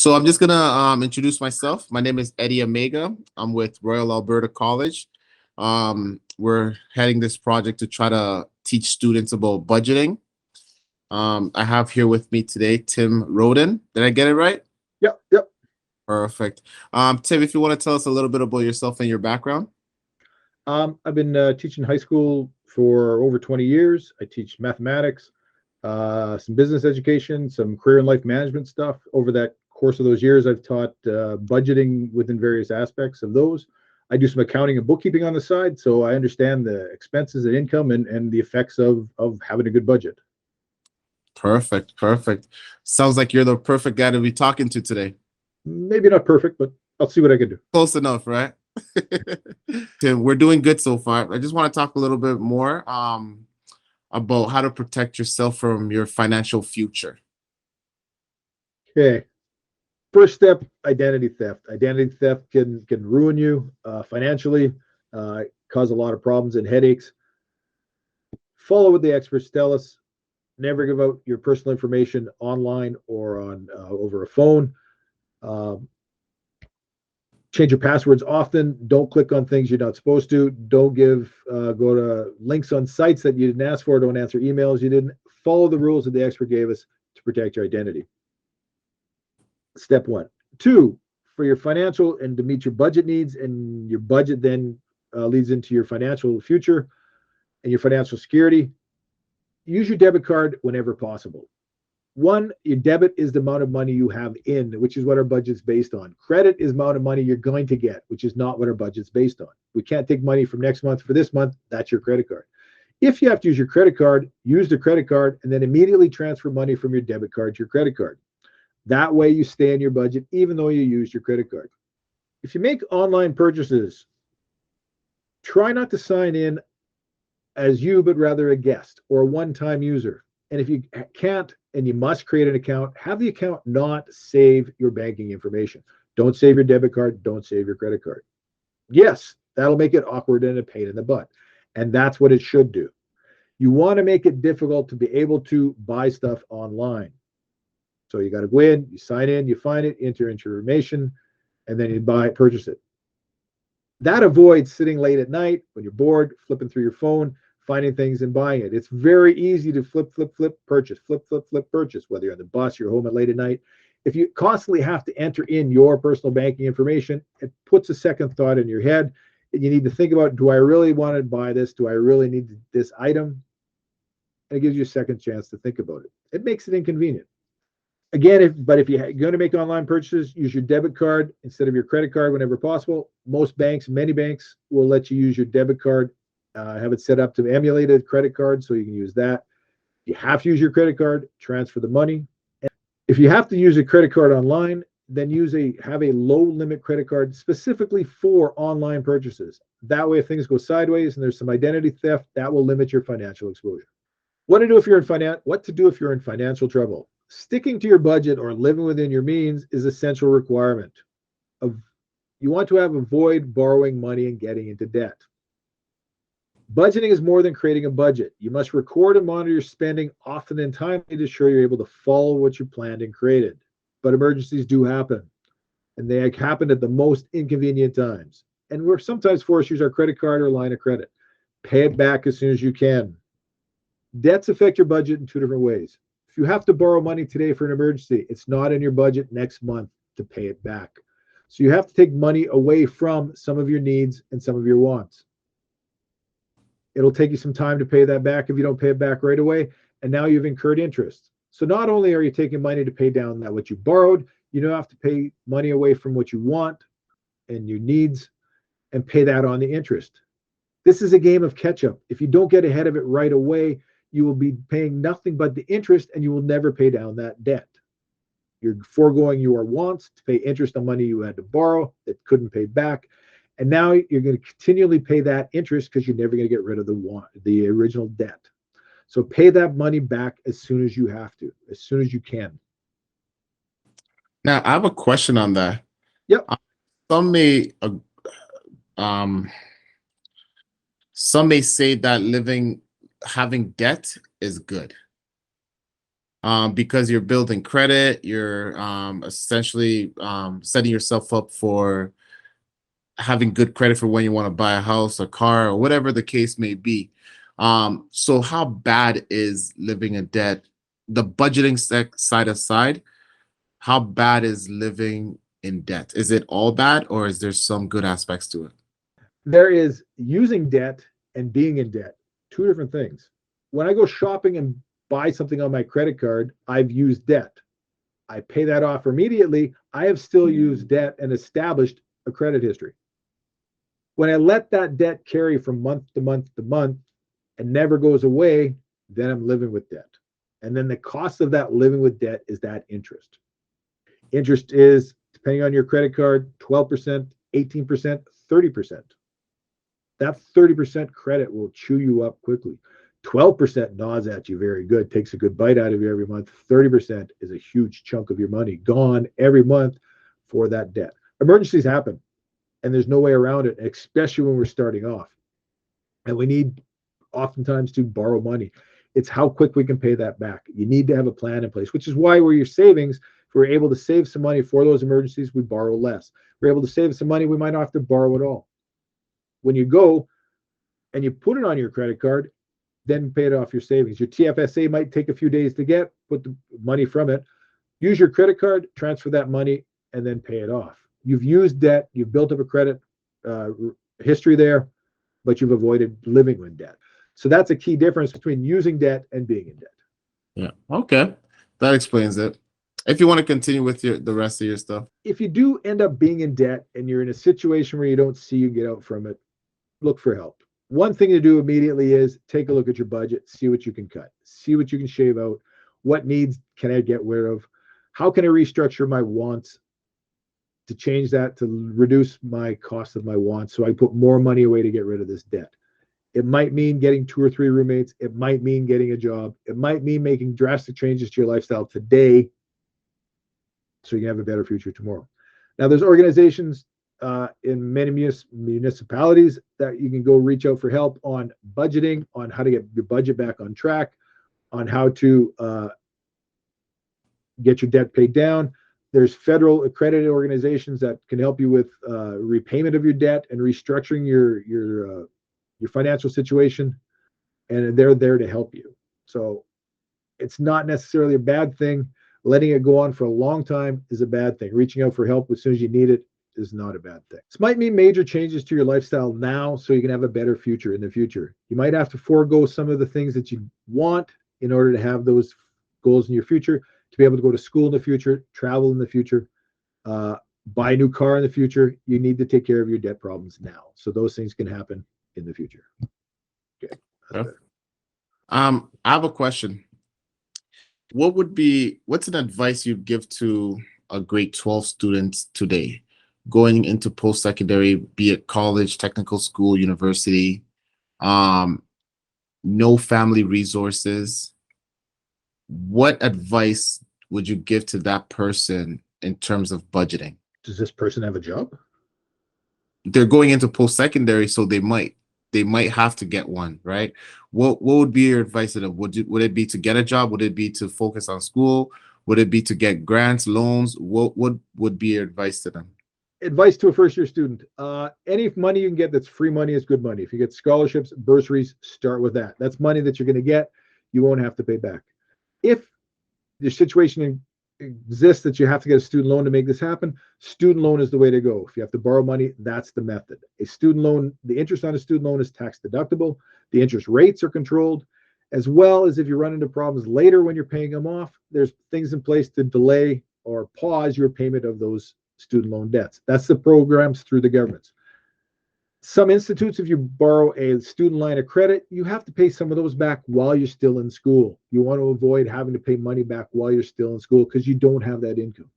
So I'm just gonna introduce myself. My name is Eddie Omega. I'm with Royal Alberta College. We're heading this project to try to teach students about budgeting. I have here with me today Tim Roden. Did I get it right? Yep, yep. Perfect. Tim, if you want to tell us a little bit about yourself and your background. I've been teaching high school for over 20 years. I teach mathematics, some business education, some career and life management stuff. Over that course of those years, I've taught budgeting within various aspects of those. I do some accounting and bookkeeping on the side, so I understand the expenses and income and the effects of having a good budget. Perfect, perfect. Sounds like you're the perfect guy to be talking to today. Maybe not perfect, but I'll see what I can do. Close enough, right? Tim, we're doing good so far. I just want to talk a little bit more about how to protect yourself from your financial future. Okay. First step, identity theft. Identity theft can ruin you financially, cause a lot of problems and headaches. Follow what the experts tell us. Never give out your personal information online or on over a phone. Um, Change your passwords often. Don't click on things you're not supposed to. Don't go to links on sites that you didn't ask for. Don't answer emails you didn't. Follow the rules that the expert gave us to protect your identity. Step one. Two, for your financial and to meet your budget needs, and your budget then leads into your financial future and your financial security. Use your debit card whenever possible. One, your debit is the amount of money you have in, which is what our budget's based on. Credit is the amount of money you're going to get, which is not what our budget's based on. We can't take money from next month for this month. That's your credit card. If you have to use your credit card, use the credit card and then immediately transfer money from your debit card to your credit card. That way you stay in your budget, even though you use your credit card. If you make online purchases, try not to sign in as you, but rather a guest or a one-time user. And if you can't and you must create an account, have the account not save your banking information. Don't save your debit card. Don't save your credit card. Yes, that'll make it awkward and a pain in the butt. And that's what it should do. You want to make it difficult to be able to buy stuff online. So you got to go in, you sign in, you find it, enter information, and then you purchase it. That avoids sitting late at night when you're bored, flipping through your phone, finding things and buying it. It's very easy to flip, purchase, flip, purchase, whether you're on the bus, you're home at late at night. If you constantly have to enter in your personal banking information, it puts a second thought in your head. And you need to think about, do I really want to buy this? Do I really need this item? And it gives you a second chance to think about it. It makes it inconvenient. Again, if you're going to make online purchases, use your debit card instead of your credit card whenever possible. Many banks will let you use your debit card, have it set up to emulate a credit card so you can use that. You have to use your credit card, transfer the money. And if you have to use a credit card online, then have a low limit credit card specifically for online purchases. That way, if things go sideways and there's some identity theft, that will limit your financial exposure. What to do if you're in financial trouble? Sticking to your budget or living within your means is essential requirement. You want to avoid borrowing money and getting into debt. Budgeting is more than creating a budget. You must record and monitor your spending often and timely to ensure you're able to follow what you planned and created. But emergencies do happen, and they happen at the most inconvenient times. And we're sometimes forced to use our credit card or line of credit. Pay it back as soon as you can. Debts affect your budget in two different ways. If you have to borrow money today for an emergency, it's not in your budget next month to pay it back. So you have to take money away from some of your needs and some of your wants. It'll take you some time to pay that back if you don't pay it back right away. And now you've incurred interest. So not only are you taking money to pay down that what you borrowed, you now have to pay money away from what you want and your needs and pay that on the interest. This is a game of catch up. If you don't get ahead of it right away, you will be paying nothing but the interest and you will never pay down that debt. You're foregoing your wants to pay interest on money you had to borrow that couldn't pay back. And now you're going to continually pay that interest because you're never going to get rid of the original debt. So pay that money back as soon as you have to, as soon as you can. Now, I have a question on that. Yep. Some may um, some may say that having debt is good. because you're building credit, you're essentially setting yourself up for having good credit for when you want to buy a house, a car, or whatever the case may be. So how bad is living in debt? The budgeting side aside, how bad is living in debt? Is it all bad, or is there some good aspects to it? There is using debt and being in debt, two different things. When I go shopping and buy something on my credit card, I've used debt. I pay that off immediately. I have still used debt and established a credit history. When I let that debt carry from month to month to month and never goes away, then I'm living with debt. And then the cost of that living with debt is that interest. Interest is, depending on your credit card, 12%, 18%, 30%. That 30% credit will chew you up quickly. 12% gnaws at you very good, takes a good bite out of you every month. 30% is a huge chunk of your money gone every month for that debt. Emergencies happen, and there's no way around it, especially when we're starting off. And we need oftentimes to borrow money. It's how quick we can pay that back. You need to have a plan in place, which is why where your savings, if we're able to save some money for those emergencies, we borrow less. If we're able to save some money, we might not have to borrow at all. When you go and you put it on your credit card, then pay it off your savings. Your TFSA might take a few days to get, put the money from it. Use your credit card, transfer that money, and then pay it off. You've used debt, you've built up a credit history there, but you've avoided living with debt. So that's a key difference between using debt and being in debt. Yeah. Okay. That explains it. If you want to continue with the rest of your stuff. If you do end up being in debt and you're in a situation where you don't see you get out from it, look for help. One thing to do immediately is take a look at your budget, see what you can cut, see what you can shave out. What needs can I get rid of? How can I restructure my wants to change that to reduce my cost of my wants so I put more money away to get rid of this debt? It might mean getting 2 or 3 roommates. It might mean getting a job. It might mean making drastic changes to your lifestyle today so you can have a better future tomorrow. Now, there's organizations in many municipalities that you can go reach out for help on budgeting, on how to get your budget back on track, on how to get your debt paid down. There's federal accredited organizations that can help you with repayment of your debt and restructuring your financial situation, and they're there to help you. So it's not necessarily a bad thing. Letting it go on for a long time is a bad thing. Reaching out for help as soon as you need it is not a bad thing. This might mean major changes to your lifestyle now so you can have a better future in the future. You might have to forego some of the things that you want in order to have those goals in your future, to be able to go to school in the future, travel in the future, buy a new car in the future. You need to take care of your debt problems now. So those things can happen in the future. Okay. Yeah. I have a question. What's an advice you'd give to a grade 12 student today going into post-secondary, be it college, technical school, university, no family resources? What advice would you give to that person in terms of budgeting? Does this person have a job? They're going into post-secondary, so they might have to get one, right? What would be your advice to them? Would it be to get a job? Would it be to focus on school? Would it be to get grants, loans? What would be your advice to them? Advice to a first year student: any money you can get that's free money is good money. If you get scholarships, bursaries, start with that. That's money that you're going to get, you won't have to pay back. If the situation exists that you have to get a student loan to make this happen, student loan is the way to go. If you have to borrow money, that's the method. A student loan, the interest on a student loan is tax deductible. The interest rates are controlled, as well as if you run into problems later when you're paying them off, there's things in place to delay or pause your payment of those student loan debts. That's the programs through the governments. Some institutes, if you borrow a student line of credit, you have to pay some of those back while you're still in school. You want to avoid having to pay money back while you're still in school because you don't have that income.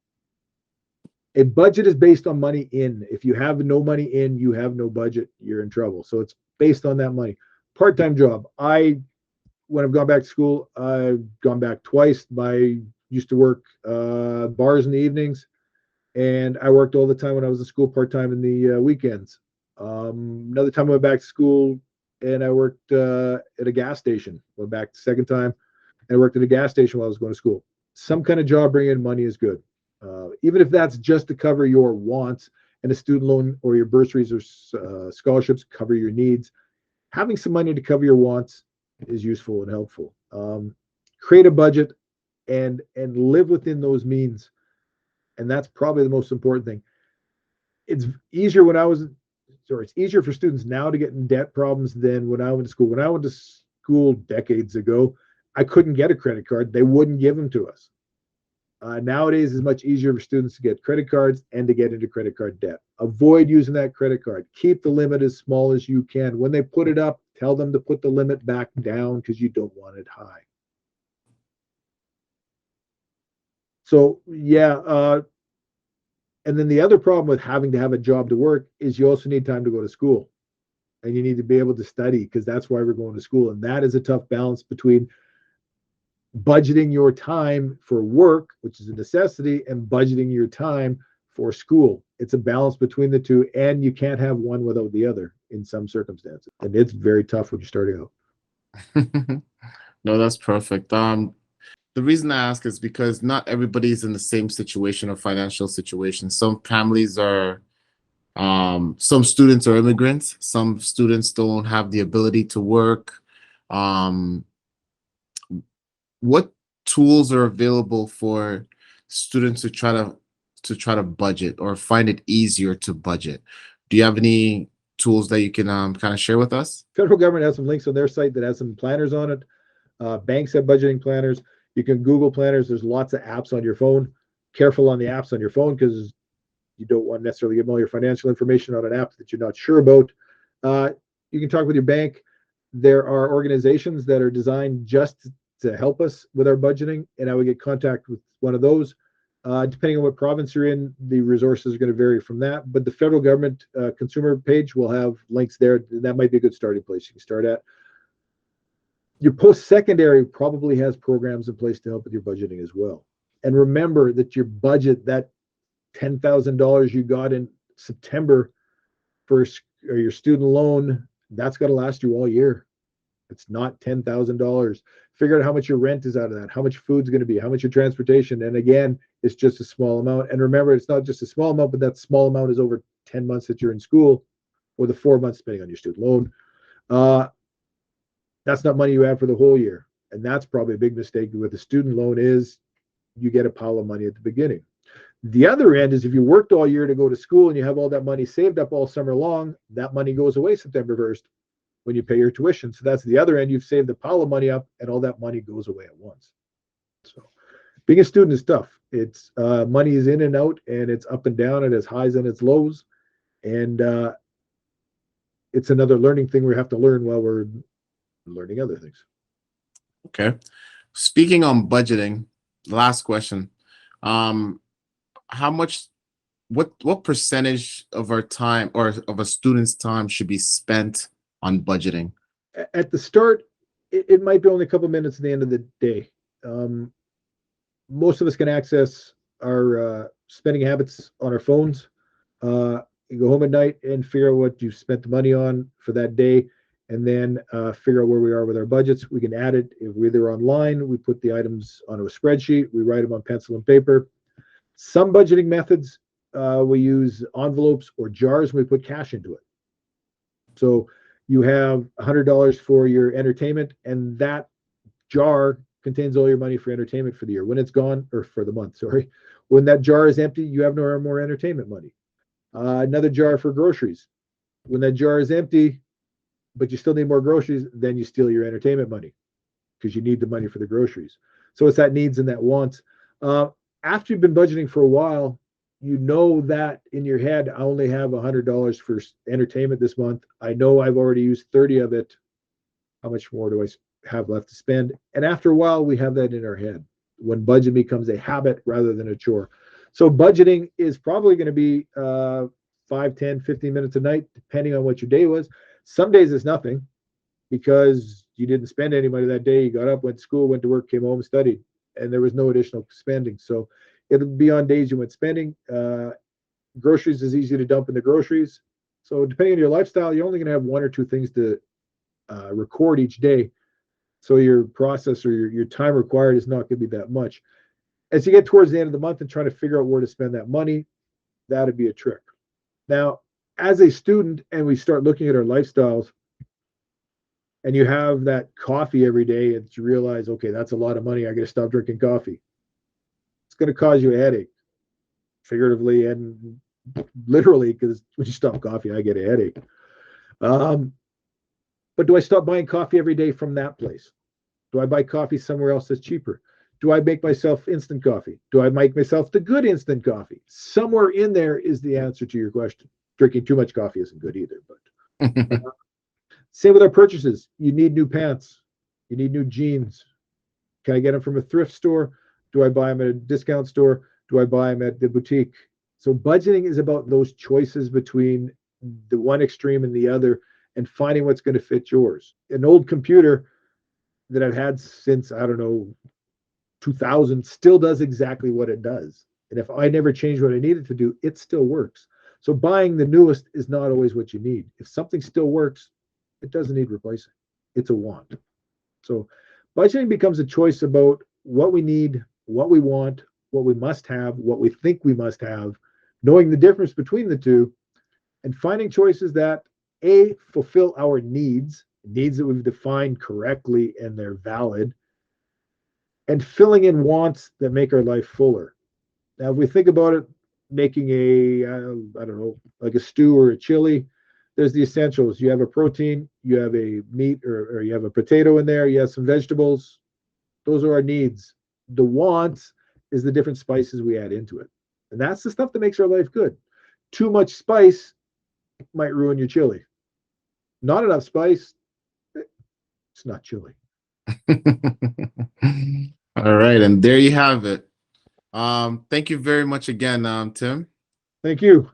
A budget is based on money in. If you have no money in, you have no budget, you're in trouble. So it's based on that money. Part-time job. When I've gone back to school, I've gone back twice. I used to work bars in the evenings, and I worked all the time when I was in school, part-time in the weekends. Another time I went back to school and I worked at a gas station. Went back the second time and I worked at a gas station while I was going to school. Some kind of job bringing in money is good. Even if that's just to cover your wants, and a student loan or your bursaries or scholarships cover your needs, having some money to cover your wants is useful and helpful. Create a budget and live within those means, and that's probably the most important thing. It's easier when I was, sorry, it's easier for students now to get in debt problems than when I went to school. When I went to school decades ago, I couldn't get a credit card. They wouldn't give them to us. Nowadays, it's much easier for students to get credit cards and to get into credit card debt. Avoid using that credit card. Keep the limit as small as you can. When they put it up, tell them to put the limit back down because you don't want it high. So, yeah. And then the other problem with having to have a job to work is you also need time to go to school, and you need to be able to study, because that's why we're going to school. And that is a tough balance between budgeting your time for work, which is a necessity, and budgeting your time for school. It's a balance between the two, and you can't have one without the other in some circumstances. And it's very tough when you're starting out. No, that's perfect. The reason I ask is because not everybody's in the same situation or financial situation. Some families are, some students are immigrants. Some students don't have the ability to work. Um, what tools are available for students to try to budget or find it easier to budget? Do you have any tools that you can kind of share with us? Federal government has some links on their site that has some planners on it. Banks have budgeting planners. You can Google planners. There's lots of apps on your phone. Careful on the apps on your phone, because you don't want to necessarily give them all your financial information on an app that you're not sure about. You can talk with your bank. There are organizations that are designed just to help us with our budgeting, and I would get contact with one of those. Depending on what province you're in, the resources are going to vary from that. But the federal government consumer page will have links there. That might be a good starting place you can start at. Your post-secondary probably has programs in place to help with your budgeting as well. And remember that your budget, that $10,000 you got in September for your student loan, that's got to last you all year. It's not $10,000. Figure out how much your rent is out of that, how much food's going to be, how much your transportation. And again, it's just a small amount. And remember, it's not just a small amount, but that small amount is over 10 months that you're in school, or the 4 months depending on your student loan. That's not money you have for the whole year. And that's probably a big mistake with a student loan, is you get a pile of money at the beginning. The other end is if you worked all year to go to school and you have all that money saved up all summer long, that money goes away September 1st when you pay your tuition. So that's the other end. You've saved a pile of money up and all that money goes away at once. So being a student is tough. It's money is in and out, and it's up and down. It has highs and its lows. And it's another learning thing we have to learn while we're learning other things. Okay. Speaking on budgeting, last question. How much, what percentage of our time or of a student's time should be spent on budgeting? At the start, it might be only a couple minutes at the end of the day. Most of us can access our spending habits on our phones. You go home at night and figure out what you've spent the money on for that day, and then figure out where we are with our budgets. We can add it. If we're either online, we put the items onto a spreadsheet, we write them on pencil and paper. Some budgeting methods, we use envelopes or jars, and we put cash into it. So you have $100 for your entertainment, and that jar contains all your money for entertainment for the year. When it's gone, or for the month, sorry, when that jar is empty, you have no more entertainment money. Another jar for groceries. When that jar is empty, but you still need more groceries, then you steal your entertainment money because you need the money for the groceries. So it's that needs and that wants. After you've been budgeting for a while, you know that in your head, I only have $100 for entertainment this month. I know I've already used 30 of it. How much more do I have left to spend? And after a while, we have that in our head when budget becomes a habit rather than a chore. So budgeting is probably going to be 5, 10, 15 minutes a night, depending on what your day was. Some days it's nothing because you didn't spend any money that day. You got up, went to school, went to work, came home, studied, and there was no additional spending. So it'll be on days you went spending. Groceries is easy to dump in the groceries. So depending on your lifestyle, you're only going to have 1 or 2 things to record each day. So your process or your time required is not going to be that much. As you get towards the end of the month and trying to figure out where to spend that money, that'd be a trick. Now, as a student, and we start looking at our lifestyles, and you have that coffee every day, and you realize, okay, that's a lot of money. I got to stop drinking coffee. It's going to cause you a headache, figuratively and literally, because when you stop coffee, I get a headache. But do I stop buying coffee every day from that place? Do I buy coffee somewhere else that's cheaper? Do I make myself instant coffee? Do I make myself the good instant coffee? Somewhere in there is the answer to your question. Drinking too much coffee isn't good either. But same with our purchases. You need new pants. You need new jeans. Can I get them from a thrift store? Do I buy them at a discount store? Do I buy them at the boutique? So budgeting is about those choices between the one extreme and the other and finding what's going to fit yours. An old computer that I've had since, I don't know, 2000 still does exactly what it does. And if I never change what I needed to do, it still works. So buying the newest is not always what you need. If something still works, it doesn't need replacing. It's a want. So budgeting becomes a choice about what we need, what we want, what we must have, what we think we must have, knowing the difference between the two, and finding choices that A, fulfill our needs that we've defined correctly and they're valid, and filling in wants that make our life fuller. Now, if we think about it, making I don't know, like a stew or a chili, there's the essentials. You have a protein, you have a meat, or you have a potato in there, you have some vegetables. Those are our needs. The wants is the different spices we add into it. And that's the stuff that makes our life good. Too much spice might ruin your chili. Not enough spice, it's not chili. All right, and there you have it. Thank you very much again, Tim. Thank you.